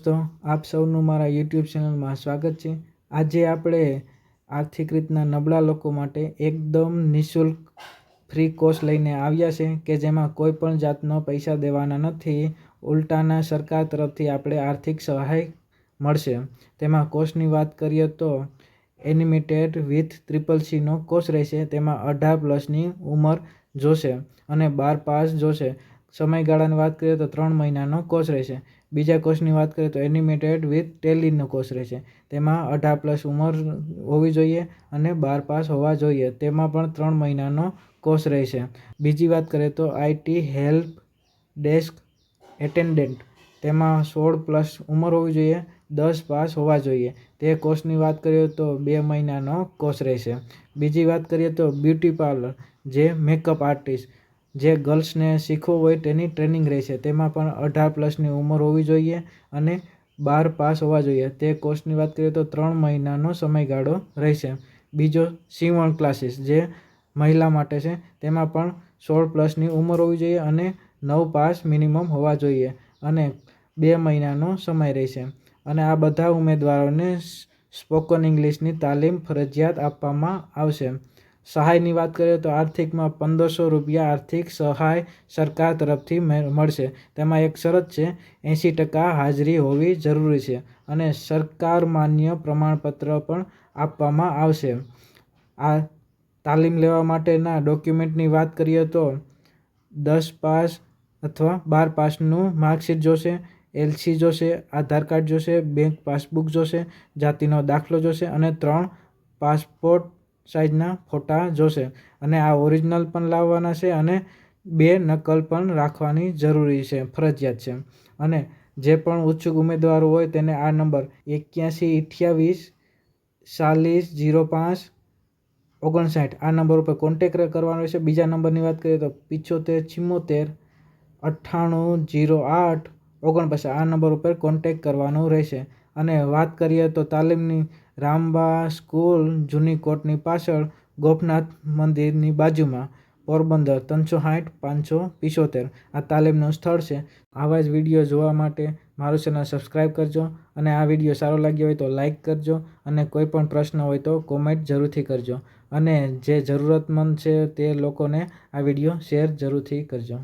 દોસ્તો, આપ સૌનું મારા યુટ્યુબ ચેનલમાં સ્વાગત છે। આજે આપણે આર્થિક રીતના નબળા લોકો માટે એકદમ નિઃશુલ્ક ફ્રી કોર્સ લઈને આવ્યા છે કે જેમાં કોઈ પણ જાતનો પૈસા દેવાના નથી, ઉલટાના સરકાર તરફથી આપણે આર્થિક સહાય મળશે। તેમાં કોર્સની વાત કરીએ તો એનિમેટેડ વિથ CCC નો કોર્સ રહેશે। તેમાં 18+ ઉંમર જોશે અને 12 પાસ જોશે। સમયગાળાની વાત કરીએ તો 3 મહિનાનો કોર્સ રહેશે। બીજા કોર્સની વાત કરીએ તો એનિમેટેડ વિથ ટેલીનો કોર્સ રહેશે। તેમાં 18+ ઉંમર હોવી જોઈએ અને 12 પાસ હોવા જોઈએ। તેમાં પણ 3 મહિનાનો કોર્સ રહેશે। બીજી વાત કરીએ તો IT હેલ્પ ડેસ્ક એટેન્ડન્ટ, તેમાં 16+ ઉંમર હોવી જોઈએ, 10 પાસ હોવા જોઈએ। તે કોર્સની વાત કરીએ તો 2 મહિનાનો કોર્સ રહેશે। બીજી વાત કરીએ તો બ્યુટી પાર્લર, જે મેકઅપ આર્ટિસ્ટ જે ગર્લ્સને શીખવું હોય તેની ટ્રેનિંગ રહેશે। તેમાં પણ 18+ ઉંમર હોવી જોઈએ અને 12 પાસ હોવા જોઈએ। તે કોર્સની વાત કરીએ તો 3 મહિનાનો સમયગાળો રહેશે। બીજો સીવણ ક્લાસીસ, જે મહિલા માટે છે। તેમાં પણ 16+ ઉંમર હોવી જોઈએ અને 9 પાસ મિનિમમ હોવા જોઈએ અને 2 મહિનાનો સમય રહેશે। અને આ બધા ઉમેદવારોને સ્પોકન ઇંગ્લિશની તાલીમ ફરજિયાત આપવામાં આવશે। સહાયની વાત કરીએ તો આર્થિકમાં 1500 રૂપિયા આર્થિક સહાય સરકાર તરફથી મળશે। તેમાં એક શરત છે, 80% હાજરી હોવી જરૂરી છે અને સરકાર માન્ય પ્રમાણપત્ર પણ આપવામાં આવશે। આ તાલીમ લેવા માટેના ડોક્યુમેન્ટની વાત કરીએ તો 10 પાસ અથવા 12 પાસનું માર્કશીટ જોશે, LC જોશે, આધાર કાર્ડ જોશે, બેંક પાસબુક જોશે, જાતિનો દાખલો જોશે અને 3 પાસપોર્ટ સાઇઝના ફોટા જોશે। અને આ ઓરિજિનલ પણ લાવવાના છે અને 2 નકલ પણ રાખવાની જરૂરી છે, ફરજિયાત છે। અને જે પણ ઉત્સુક ઉમેદવારો હોય તેને આ નંબર 8128400559 આ નંબર ઉપર કોન્ટેક્ટ કરવાનો રહેશે। બીજા નંબરની વાત કરીએ તો 7574980849 આ નંબર ઉપર કોન્ટેક્ટ કરવાનો રહેશે। અને વાત કરીએ તો તાલીમની, રામબા સ્કૂલ, જૂની કોર્ટની પાછળ, ગોપનાથ મંદિરની બાજુમાં, પોરબંદર 360 575 આ તાલીમનું સ્થળ છે। આવા જ વિડીયો જોવા માટે મારું ચેનલ સબસ્ક્રાઈબ કરજો અને આ વિડીયો સારો લાગ્યો હોય તો લાઈક કરજો અને કોઈ પણ પ્રશ્ન હોય તો કોમેન્ટ જરૂરથી કરજો અને જે જરૂરતમંદ છે તે લોકોને આ વિડીયો શેર જરૂરથી કરજો।